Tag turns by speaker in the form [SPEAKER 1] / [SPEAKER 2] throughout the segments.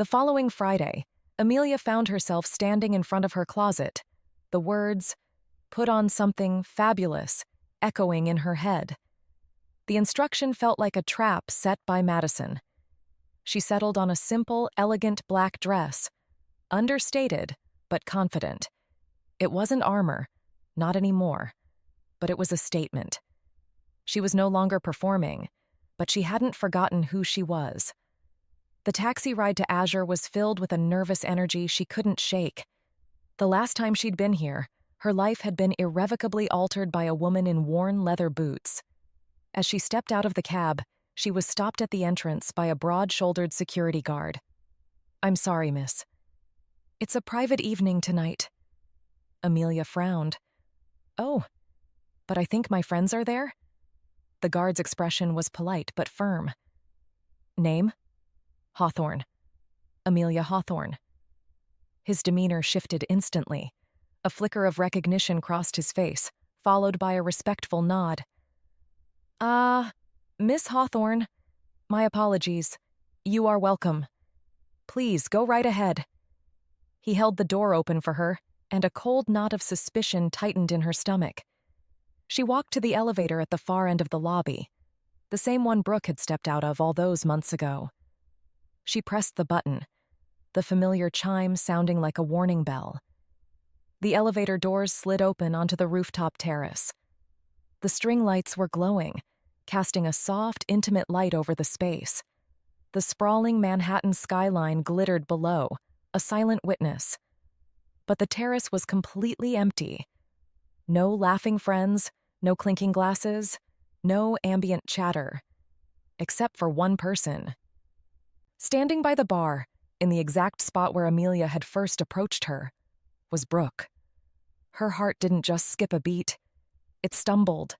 [SPEAKER 1] The following Friday, Amelia found herself standing in front of her closet, the words, "Put on something fabulous," echoing in her head. The instruction felt like a trap set by Madison. She settled on a simple, elegant black dress, understated but confident. It wasn't armor, not anymore, but it was a statement. She was no longer performing, but she hadn't forgotten who she was. The taxi ride to Azure was filled with a nervous energy she couldn't shake. The last time she'd been here, her life had been irrevocably altered by a woman in worn leather boots. As she stepped out of the cab, she was stopped at the entrance by a broad-shouldered security guard. "I'm sorry, miss. It's a private evening tonight." Amelia frowned. "Oh, but I think my friends are there?" The guard's expression was polite but firm. "Name?" "Hawthorne. Amelia Hawthorne." His demeanor shifted instantly. A flicker of recognition crossed his face, followed by a respectful nod. Miss Hawthorne. My apologies. You are welcome. Please, go right ahead." He held the door open for her, and a cold knot of suspicion tightened in her stomach. She walked to the elevator at the far end of the lobby, the same one Brooke had stepped out of all those months ago. She pressed the button, the familiar chime sounding like a warning bell. The elevator doors slid open onto the rooftop terrace. The string lights were glowing, casting a soft, intimate light over the space. The sprawling Manhattan skyline glittered below, a silent witness. But the terrace was completely empty. No laughing friends, no clinking glasses, no ambient chatter. Except for one person. Standing by the bar, in the exact spot where Amelia had first approached her, was Brooke. Her heart didn't just skip a beat. It stumbled,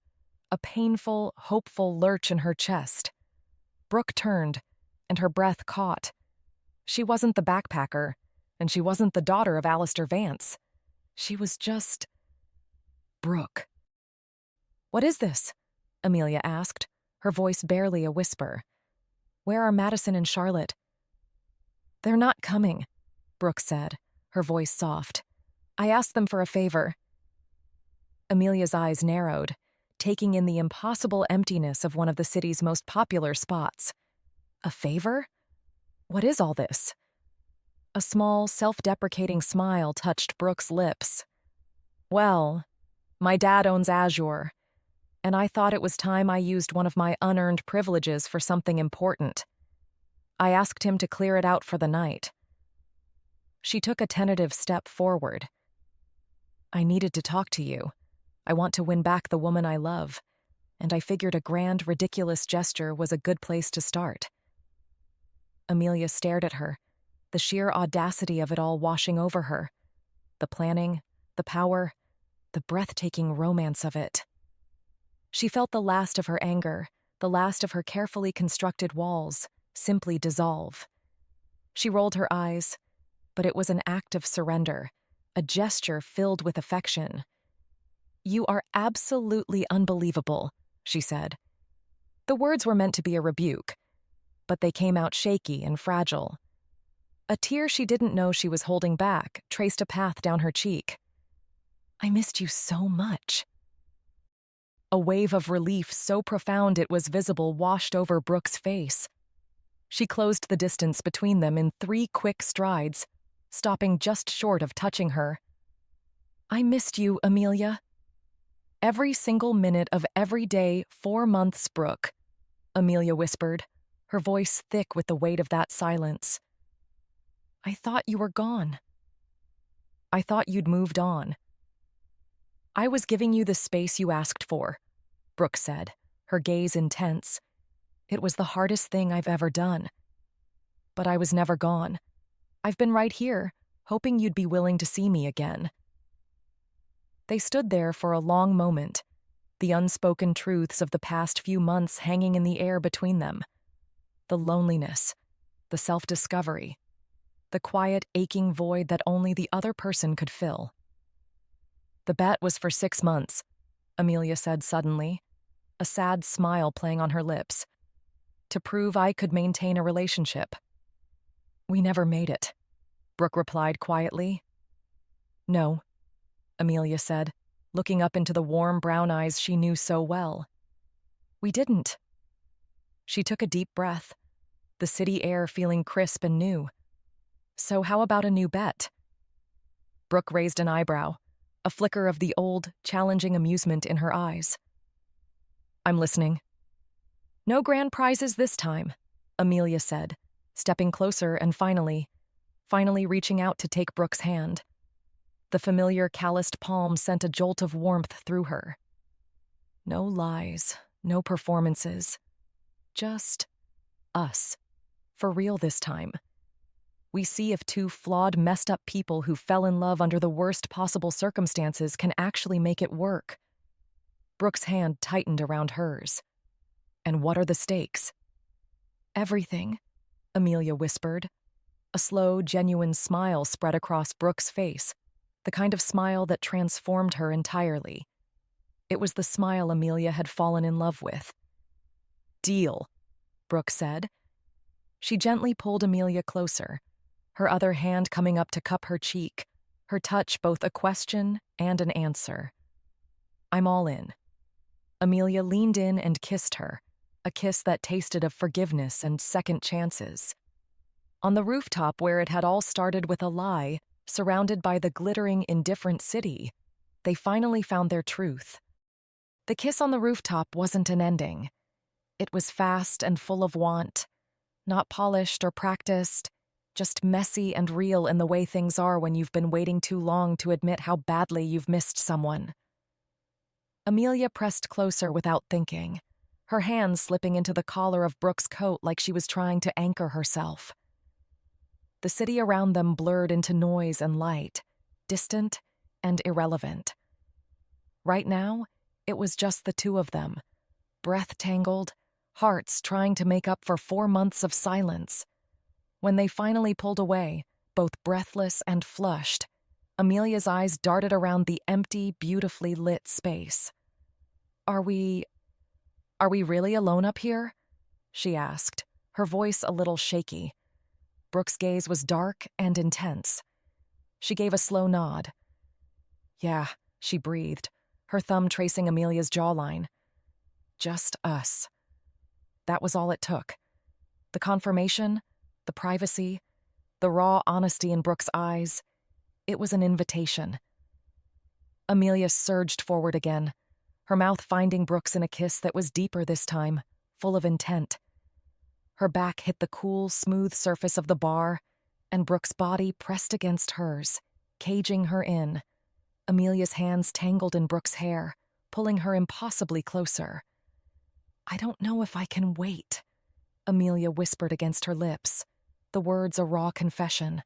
[SPEAKER 1] a painful, hopeful lurch in her chest. Brooke turned, and her breath caught. She wasn't the backpacker, and she wasn't the daughter of Alistair Vance. She was just Brooke. "What is this?" Amelia asked, her voice barely a whisper. "Where are Madison and Charlotte?" "They're not coming," Brooke said, her voice soft. "I asked them for a favor." Amelia's eyes narrowed, taking in the impossible emptiness of one of the city's most popular spots. A favor? What is all this? A small, self-deprecating smile touched Brooke's lips. "Well, my dad owns Azure, and I thought it was time I used one of my unearned privileges for something important. I asked him to clear it out for the night." She took a tentative step forward. "I needed to talk to you. I want to win back the woman I love, and I figured a grand, ridiculous gesture was a good place to start." Amelia stared at her, the sheer audacity of it all washing over her. The planning, the power, the breathtaking romance of it. She felt the last of her anger, the last of her carefully constructed walls, simply dissolve. She rolled her eyes, but it was an act of surrender, a gesture filled with affection. "You are absolutely unbelievable," she said. The words were meant to be a rebuke, but they came out shaky and fragile. A tear she didn't know she was holding back traced a path down her cheek. "I missed you so much." A wave of relief so profound it was visible washed over Brooke's face. She closed the distance between them in 3 quick strides, stopping just short of touching her. "I missed you, Amelia. Every single minute of every day, 4 months, Brooke," Amelia whispered, her voice thick with the weight of that silence. "I thought you were gone. I thought you'd moved on." "I was giving you the space you asked for," Brooke said, her gaze intense. "It was the hardest thing I've ever done. But I was never gone. I've been right here, hoping you'd be willing to see me again." They stood there for a long moment, the unspoken truths of the past few months hanging in the air between them. The loneliness, the self-discovery, the quiet, aching void that only the other person could fill. "The bet was for 6 months," Amelia said suddenly, a sad smile playing on her lips. "To prove I could maintain a relationship." We never made it, Brooke replied quietly. No, Amelia said, looking up into the warm brown eyes she knew so well. We didn't. She took a deep breath, the city air feeling crisp and new. So how about a new bet? Brooke raised an eyebrow, a flicker of the old, challenging amusement in her eyes. I'm listening. No grand prizes this time, Amelia said, stepping closer and finally reaching out to take Brooke's hand. The familiar calloused palm sent a jolt of warmth through her. No lies, no performances. Just us. For real this time. We see if two flawed, messed up people who fell in love under the worst possible circumstances can actually make it work. Brooke's hand tightened around hers. And what are the stakes? Everything, Amelia whispered. A slow, genuine smile spread across Brooke's face, the kind of smile that transformed her entirely. It was the smile Amelia had fallen in love with. Deal, Brooke said. She gently pulled Amelia closer, her other hand coming up to cup her cheek, her touch both a question and an answer. I'm all in. Amelia leaned in and kissed her, a kiss that tasted of forgiveness and second chances. On the rooftop where it had all started with a lie, surrounded by the glittering, indifferent city, they finally found their truth. The kiss on the rooftop wasn't an ending. It was fast and full of want, not polished or practiced, just messy and real in the way things are when you've been waiting too long to admit how badly you've missed someone. Amelia pressed closer without thinking, her hands slipping into the collar of Brooke's coat like she was trying to anchor herself. The city around them blurred into noise and light, distant and irrelevant. Right now, it was just the two of them, breath-tangled, hearts trying to make up for 4 months of silence. When they finally pulled away, both breathless and flushed, Amelia's eyes darted around the empty, beautifully lit space. Are we really alone up here? She asked, her voice a little shaky. Brooke's gaze was dark and intense. She gave a slow nod. Yeah, she breathed, her thumb tracing Amelia's jawline. Just us. That was all it took. The confirmation, the privacy, the raw honesty in Brooke's eyes. It was an invitation. Amelia surged forward again, her mouth finding Brooke's in a kiss that was deeper this time, full of intent. Her back hit the cool, smooth surface of the bar, and Brooke's body pressed against hers, caging her in. Amelia's hands tangled in Brooke's hair, pulling her impossibly closer. I don't know if I can wait, Amelia whispered against her lips, the words a raw confession.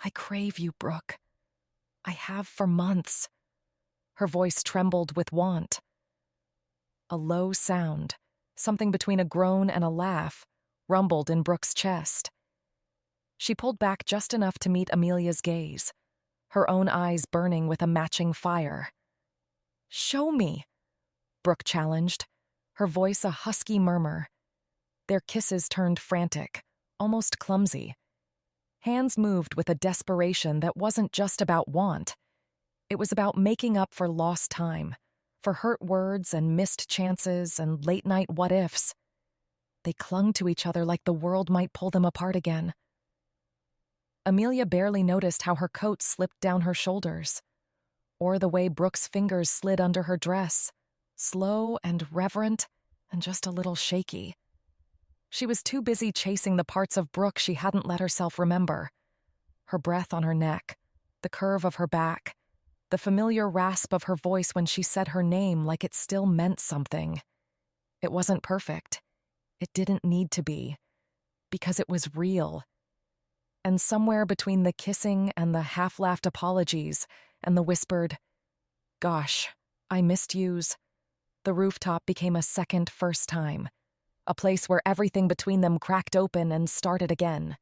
[SPEAKER 1] I crave you, Brooke. I have for months. Her voice trembled with want. A low sound, something between a groan and a laugh, rumbled in Brooke's chest. She pulled back just enough to meet Amelia's gaze, her own eyes burning with a matching fire. Show me, Brooke challenged, her voice a husky murmur. Their kisses turned frantic, almost clumsy. Hands moved with a desperation that wasn't just about want. It was about making up for lost time, for hurt words and missed chances and late-night what-ifs. They clung to each other like the world might pull them apart again. Amelia barely noticed how her coat slipped down her shoulders, or the way Brooke's fingers slid under her dress, slow and reverent and just a little shaky. She was too busy chasing the parts of Brooke she hadn't let herself remember. Her breath on her neck, the curve of her back, the familiar rasp of her voice when she said her name like it still meant something. It wasn't perfect. It didn't need to be, because it was real. And somewhere between the kissing and the half-laughed apologies and the whispered, "Gosh, I missed yous," the rooftop became a second first time, a place where everything between them cracked open and started again.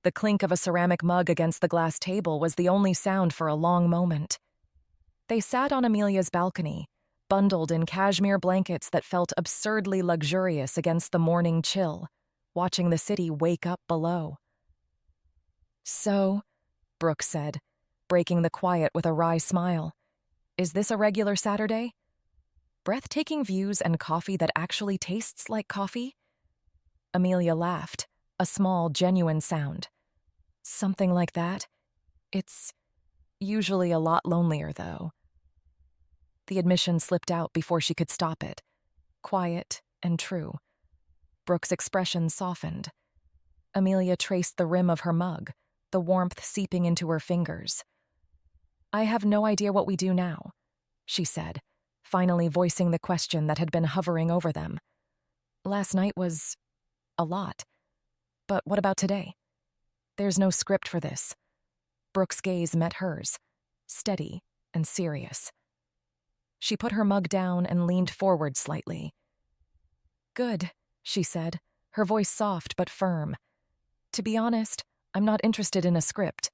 [SPEAKER 1] The clink of a ceramic mug against the glass table was the only sound for a long moment. They sat on Amelia's balcony, bundled in cashmere blankets that felt absurdly luxurious against the morning chill, watching the city wake up below. "So," Brooke said, breaking the quiet with a wry smile, "is this a regular Saturday? Breathtaking views and coffee that actually tastes like coffee?" Amelia laughed, a small, genuine sound. "Something like that. It's usually a lot lonelier, though." The admission slipped out before she could stop it. Quiet and true. Brooke's expression softened. Amelia traced the rim of her mug, the warmth seeping into her fingers. "I have no idea what we do now," she said, finally voicing the question that had been hovering over them. "Last night was a lot. But what about today? There's no script for this." Brooke's gaze met hers, steady and serious. She put her mug down and leaned forward slightly. "Good," she said, her voice soft but firm. "To be honest, I'm not interested in a script.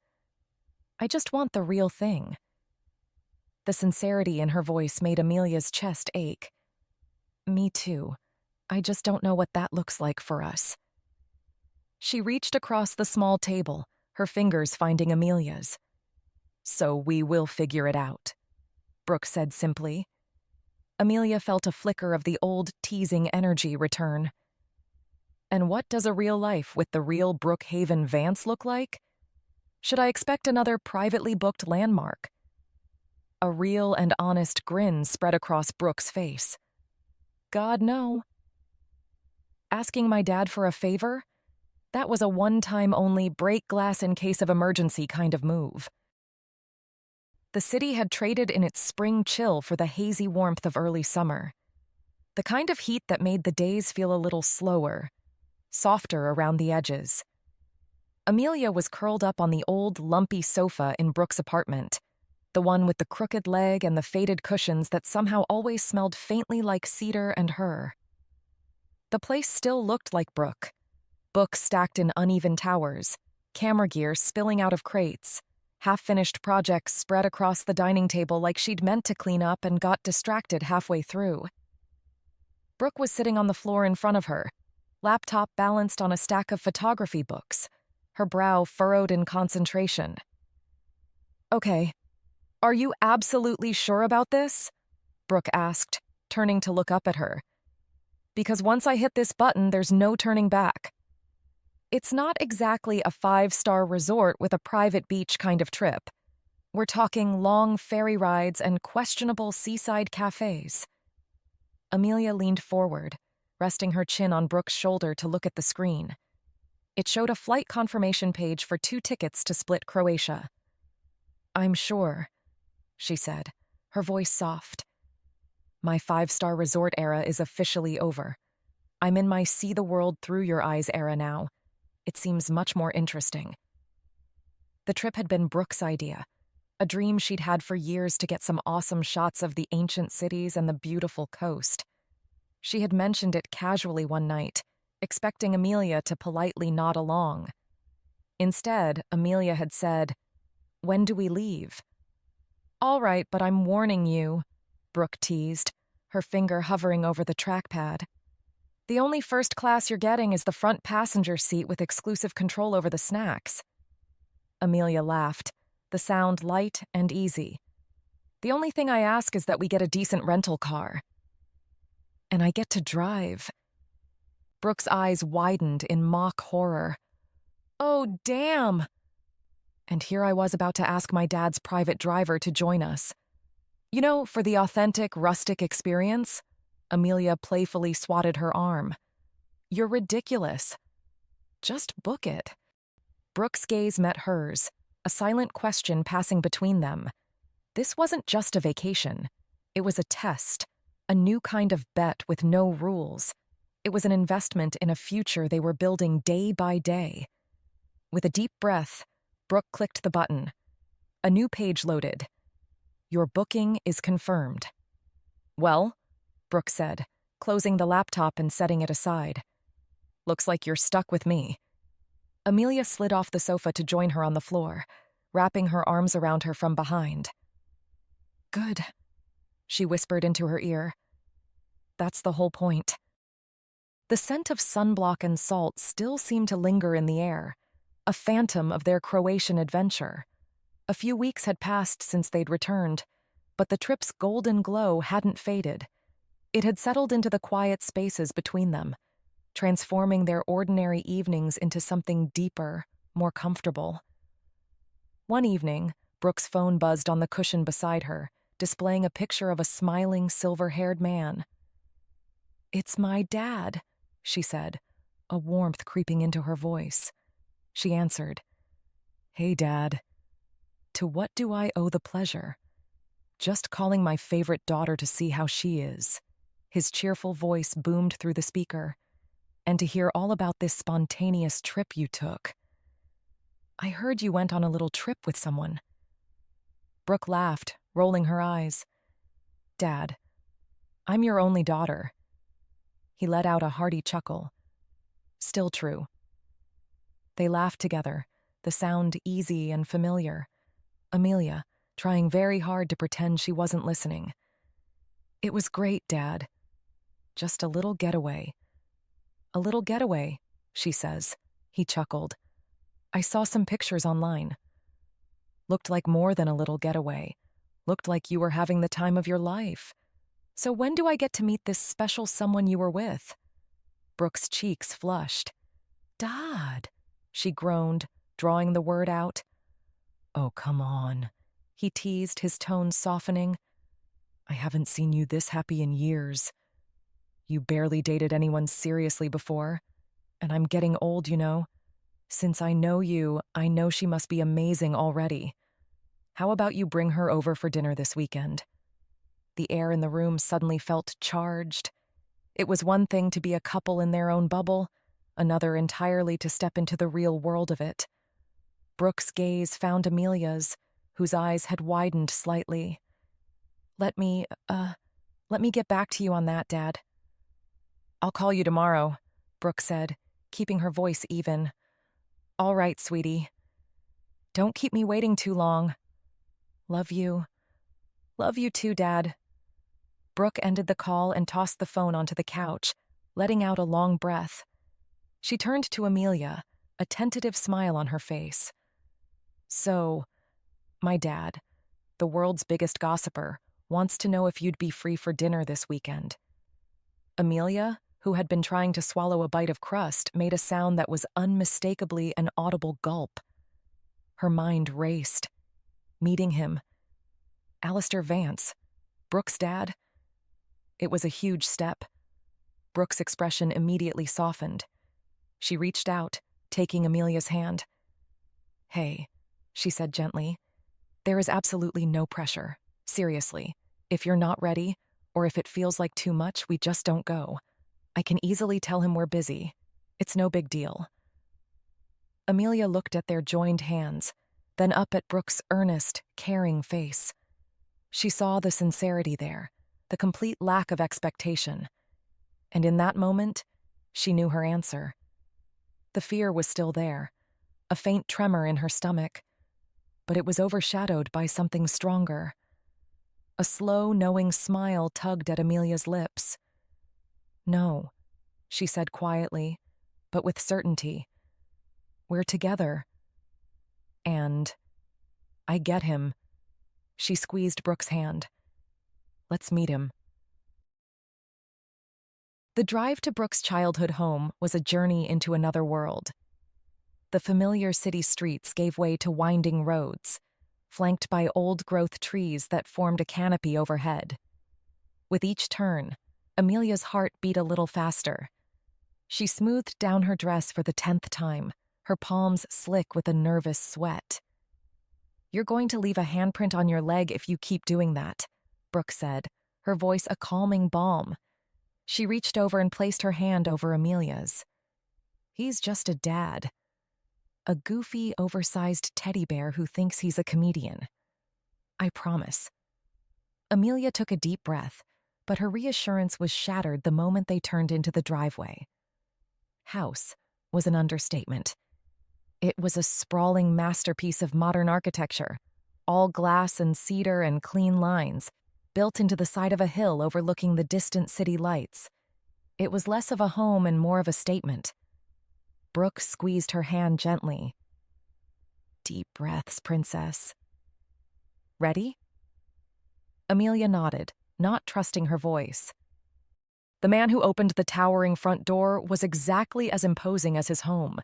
[SPEAKER 1] I just want the real thing." The sincerity in her voice made Amelia's chest ache. "Me too. I just don't know what that looks like for us." She reached across the small table, her fingers finding Amelia's. "So we will figure it out," Brooke said simply. Amelia felt a flicker of the old teasing energy return. "And what does a real life with the real Brookhaven Vance look like? Should I expect another privately booked landmark?" A real and honest grin spread across Brooke's face. "God, no. Asking my dad for a favor? That was a one-time only break glass in case of emergency kind of move." The city had traded in its spring chill for the hazy warmth of early summer. The kind of heat that made the days feel a little slower, softer around the edges. Amelia was curled up on the old, lumpy sofa in Brooke's apartment, the one with the crooked leg and the faded cushions that somehow always smelled faintly like cedar and her. The place still looked like Brooke. Books stacked in uneven towers, camera gear spilling out of crates, half-finished projects spread across the dining table like she'd meant to clean up and got distracted halfway through. Brooke was sitting on the floor in front of her, laptop balanced on a stack of photography books, her brow furrowed in concentration. "Okay, are you absolutely sure about this?" Brooke asked, turning to look up at her. "Because once I hit this button, there's no turning back. It's not exactly a 5-star resort with a private beach kind of trip. We're talking long ferry rides and questionable seaside cafes." Amelia leaned forward, resting her chin on Brooke's shoulder to look at the screen. It showed a flight confirmation page for 2 tickets to Split, Croatia. "I'm sure," she said, her voice soft. "My 5-star resort era is officially over. I'm in my see the world through your eyes era now. It seems much more interesting." The trip had been Brooke's idea, a dream she'd had for years to get some awesome shots of the ancient cities and the beautiful coast. She had mentioned it casually one night, expecting Amelia to politely nod along. Instead, Amelia had said, "When do we leave?" "All right, but I'm warning you," Brooke teased, her finger hovering over the trackpad. "The only first class you're getting is the front passenger seat with exclusive control over the snacks." Amelia laughed, the sound light and easy. "The only thing I ask is that we get a decent rental car." "And I get to drive." Brooke's eyes widened in mock horror. "Oh, damn!" And here I was about to ask my dad's private driver to join us. "You know, for the authentic, rustic experience." Amelia playfully swatted her arm. "You're ridiculous. Just book it." Brooke's gaze met hers, a silent question passing between them. This wasn't just a vacation. It was a test, a new kind of bet with no rules. It was an investment in a future they were building day by day. With a deep breath, Brooke clicked the button. A new page loaded. "Your booking is confirmed." "Well," Brooke said, closing the laptop and setting it aside. "Looks like you're stuck with me." Amelia slid off the sofa to join her on the floor, wrapping her arms around her from behind. "Good," she whispered into her ear. "That's the whole point." The scent of sunblock and salt still seemed to linger in the air, a phantom of their Croatian adventure. A few weeks had passed since they'd returned, but the trip's golden glow hadn't faded. It had settled into the quiet spaces between them, transforming their ordinary evenings into something deeper, more comfortable. One evening, Brooke's phone buzzed on the cushion beside her, displaying a picture of a smiling, silver-haired man. "It's my dad," she said, a warmth creeping into her voice. She answered, "Hey, Dad. To what do I owe the pleasure?" "Just calling my favorite daughter to see how she is." His cheerful voice boomed through the speaker. "And to hear all about this spontaneous trip you took." "I heard you went on a little trip with someone." Brooke laughed, rolling her eyes. "Dad, I'm your only daughter." He let out a hearty chuckle. "Still true." They laughed together, the sound easy and familiar. Amelia, trying very hard to pretend she wasn't listening. "It was great, Dad. Just a little getaway." "A little getaway," she says. He chuckled. "I saw some pictures online. Looked like more than a little getaway. Looked like you were having the time of your life. So when do I get to meet this special someone you were with?" Brooke's cheeks flushed. "Dad," she groaned, drawing the word out. "Oh, come on," he teased, his tone softening. "I haven't seen you this happy in years. You barely dated anyone seriously before, and I'm getting old, you know. Since I know you, I know she must be amazing already. How about you bring her over for dinner this weekend?" The air in the room suddenly felt charged. It was one thing to be a couple in their own bubble, another entirely to step into the real world of it. Brooke's gaze found Amelia's, whose eyes had widened slightly. Let me get back to you on that, Dad." "I'll call you tomorrow," Brooke said, keeping her voice even. "All right, sweetie. Don't keep me waiting too long. Love you." "Love you too, Dad." Brooke ended the call and tossed the phone onto the couch, letting out a long breath. She turned to Amelia, a tentative smile on her face. "So, my dad, the world's biggest gossiper, wants to know if you'd be free for dinner this weekend." Amelia, who had been trying to swallow a bite of crust, made a sound that was unmistakably an audible gulp. Her mind raced. Meeting him. Alistair Vance, Brooke's dad. It was a huge step. Brooke's expression immediately softened. She reached out, taking Amelia's hand. "Hey," she said gently, "there is absolutely no pressure. Seriously, if you're not ready, or if it feels like too much, we just don't go. I can easily tell him we're busy. It's no big deal." Amelia looked at their joined hands, then up at Brooke's earnest, caring face. She saw the sincerity there, the complete lack of expectation. And in that moment, she knew her answer. The fear was still there, a faint tremor in her stomach, but it was overshadowed by something stronger. A slow, knowing smile tugged at Amelia's lips. "No," she said quietly, but with certainty. "We're together. And I get him." She squeezed Brooke's hand. "Let's meet him." The drive to Brooke's childhood home was a journey into another world. The familiar city streets gave way to winding roads, flanked by old-growth trees that formed a canopy overhead. With each turn, Amelia's heart beat a little faster. She smoothed down her dress for the 10th time, her palms slick with a nervous sweat. "You're going to leave a handprint on your leg if you keep doing that," Brooke said, her voice a calming balm. She reached over and placed her hand over Amelia's. "He's just a dad. A goofy, oversized teddy bear who thinks he's a comedian. I promise." Amelia took a deep breath, but her reassurance was shattered the moment they turned into the driveway. House was an understatement. It was a sprawling masterpiece of modern architecture, all glass and cedar and clean lines, built into the side of a hill overlooking the distant city lights. It was less of a home and more of a statement. Brooke squeezed her hand gently. Deep breaths, princess. Ready? Amelia nodded, not trusting her voice. The man who opened the towering front door was exactly as imposing as his home.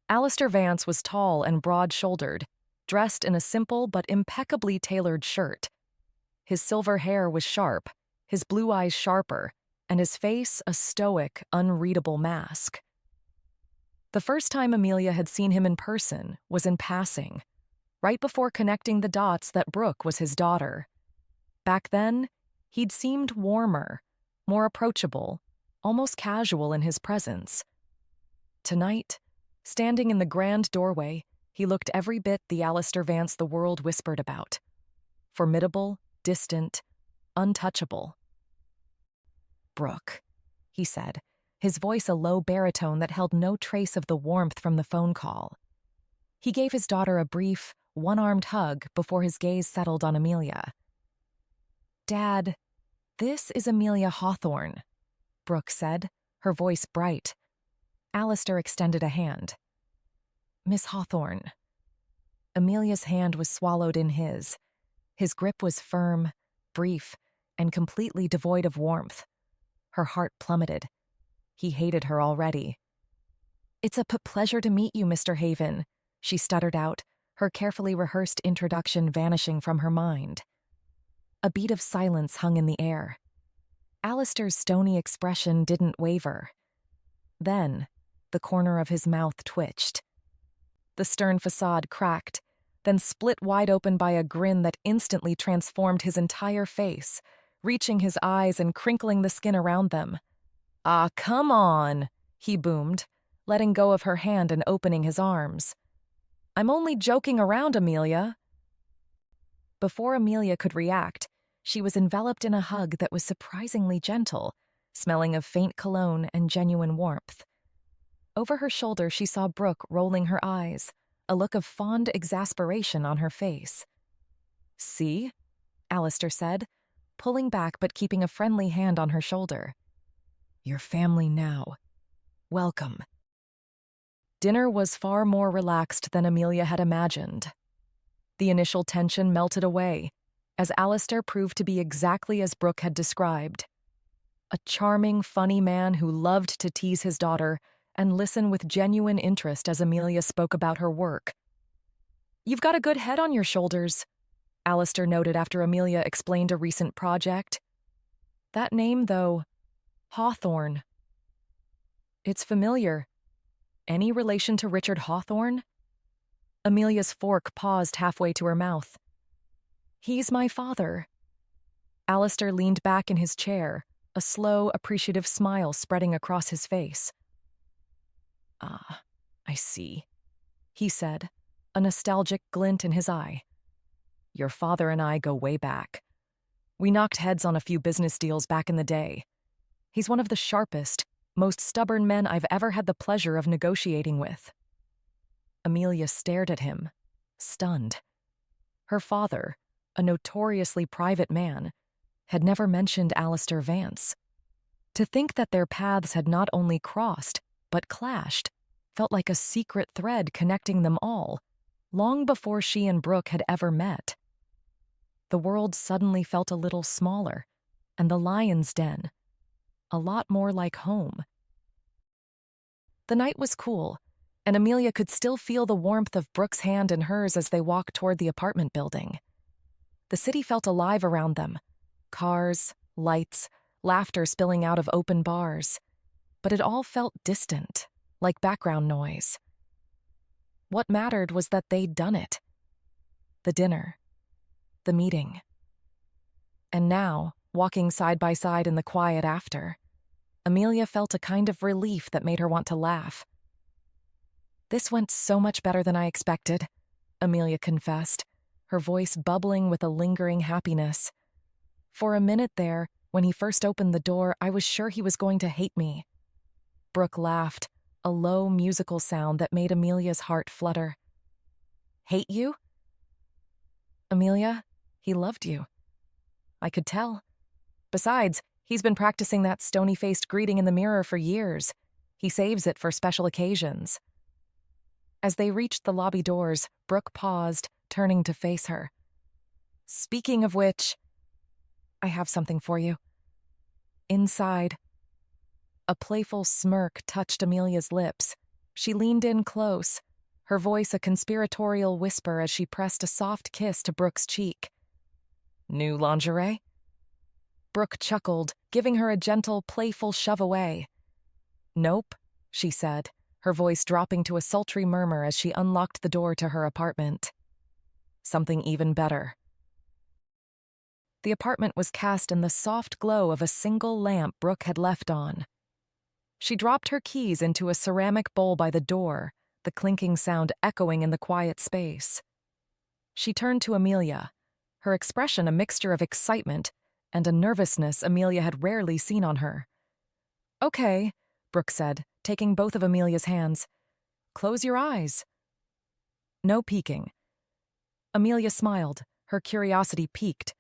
[SPEAKER 1] Alistair Vance was tall and broad-shouldered, dressed in a simple but impeccably tailored shirt. His silver hair was sharp, his blue eyes sharper, and his face a stoic, unreadable mask. The first time Amelia had seen him in person was in passing, right before connecting the dots that Brooke was his daughter. Back then, he'd seemed warmer, more approachable, almost casual in his presence. Tonight, standing in the grand doorway, he looked every bit the Alistair Vance the world whispered about. Formidable, distant, untouchable. Brooke, he said, his voice a low baritone that held no trace of the warmth from the phone call. He gave his daughter a brief, one-armed hug before his gaze settled on Amelia. Dad, this is Amelia Hawthorne, Brooke said, her voice bright. Alistair extended a hand. Miss Hawthorne. Amelia's hand was swallowed in his. His grip was firm, brief, and completely devoid of warmth. Her heart plummeted. He hated her already. It's a pleasure to meet you, Mr. Haven, she stuttered out, her carefully rehearsed introduction vanishing from her mind. A beat of silence hung in the air. Alistair's stony expression didn't waver. Then, the corner of his mouth twitched. The stern facade cracked, then split wide open by a grin that instantly transformed his entire face, reaching his eyes and crinkling the skin around them. Ah, come on, he boomed, letting go of her hand and opening his arms. I'm only joking around, Amelia. Before Amelia could react, she was enveloped in a hug that was surprisingly gentle, smelling of faint cologne and genuine warmth. Over her shoulder, she saw Brooke rolling her eyes, a look of fond exasperation on her face. See? Alistair said, pulling back but keeping a friendly hand on her shoulder. Your family now. Welcome. Dinner was far more relaxed than Amelia had imagined. The initial tension melted away, as Alistair proved to be exactly as Brooke had described. A charming, funny man who loved to tease his daughter and listen with genuine interest as Amelia spoke about her work. You've got a good head on your shoulders, Alistair noted after Amelia explained a recent project. That name, though, Hawthorne. It's familiar. Any relation to Richard Hawthorne? Amelia's fork paused halfway to her mouth. He's my father. Alistair leaned back in his chair, a slow, appreciative smile spreading across his face. Ah, I see, he said, a nostalgic glint in his eye. Your father and I go way back. We knocked heads on a few business deals back in the day. He's one of the sharpest, most stubborn men I've ever had the pleasure of negotiating with. Amelia stared at him, stunned. Her father, a notoriously private man, had never mentioned Alistair Vance. To think that their paths had not only crossed, but clashed, felt like a secret thread connecting them all, long before she and Brooke had ever met. The world suddenly felt a little smaller, and the lion's den, a lot more like home. The night was cool, and Amelia could still feel the warmth of Brooke's hand in hers as they walked toward the apartment building. The city felt alive around them. Cars, lights, laughter spilling out of open bars. But it all felt distant, like background noise. What mattered was that they'd done it. The dinner. The meeting. And now, walking side by side in the quiet after, Amelia felt a kind of relief that made her want to laugh. This went so much better than I expected, Amelia confessed, her voice bubbling with a lingering happiness. For a minute there, when he first opened the door, I was sure he was going to hate me. Brooke laughed, a low musical sound that made Amelia's heart flutter. Hate you? Amelia, he loved you. I could tell. Besides, He's been practicing that stony-faced greeting in the mirror for years. He saves it for special occasions. As they reached the lobby doors, Brooke paused, turning to face her. Speaking of which, I have something for you. Inside. A playful smirk touched Amelia's lips. She leaned in close, her voice a conspiratorial whisper as she pressed a soft kiss to Brooke's cheek. New lingerie? Brooke chuckled, giving her a gentle, playful shove away. Nope, she said, her voice dropping to a sultry murmur as she unlocked the door to her apartment. Something even better. The apartment was cast in the soft glow of a single lamp Brooke had left on. She dropped her keys into a ceramic bowl by the door, the clinking sound echoing in the quiet space. She turned to Amelia, her expression a mixture of excitement and a nervousness Amelia had rarely seen on her. Okay, Brooke said, taking both of Amelia's hands. Close your eyes. No peeking. Amelia smiled, her curiosity piqued.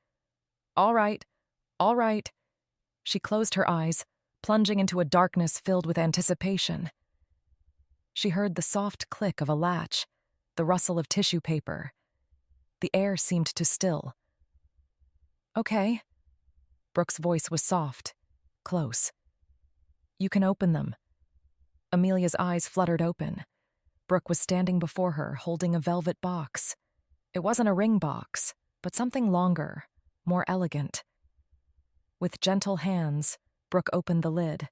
[SPEAKER 1] All right. She closed her eyes, plunging into a darkness filled with anticipation. She heard the soft click of a latch, the rustle of tissue paper. The air seemed to still. Okay. Brooke's voice was soft, close. You can open them. Amelia's eyes fluttered open. Brooke was standing before her, holding a velvet box. It wasn't a ring box, but something longer, more elegant. With gentle hands, Brooke opened the lid.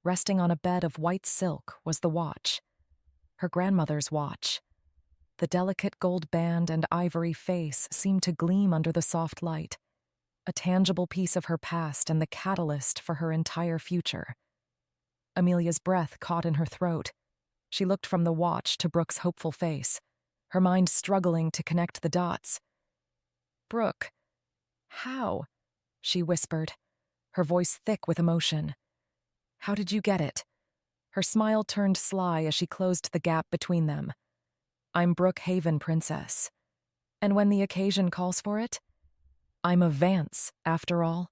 [SPEAKER 1] Resting on a bed of white silk was the watch. Her grandmother's watch. The delicate gold band and ivory face seemed to gleam under the soft light, a tangible piece of her past and the catalyst for her entire future. Amelia's breath caught in her throat. She looked from the watch to Brooke's hopeful face, her mind struggling to connect the dots. Brooke, how? She whispered, her voice thick with emotion. How did you get it? Her smile turned sly as she closed the gap between them. I'm Brooke Haven, Princess. And when the occasion calls for it, I'm a Vance, after all.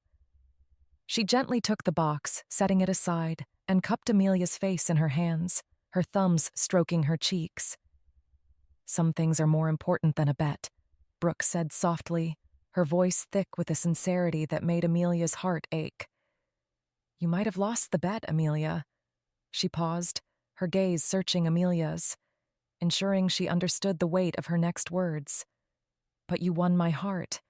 [SPEAKER 1] She gently took the box, setting it aside, and cupped Amelia's face in her hands, her thumbs stroking her cheeks. Some things are more important than a bet, Brooke said softly, her voice thick with a sincerity that made Amelia's heart ache. You might have lost the bet, Amelia. She paused, her gaze searching Amelia's, ensuring she understood the weight of her next words. But you won my heart.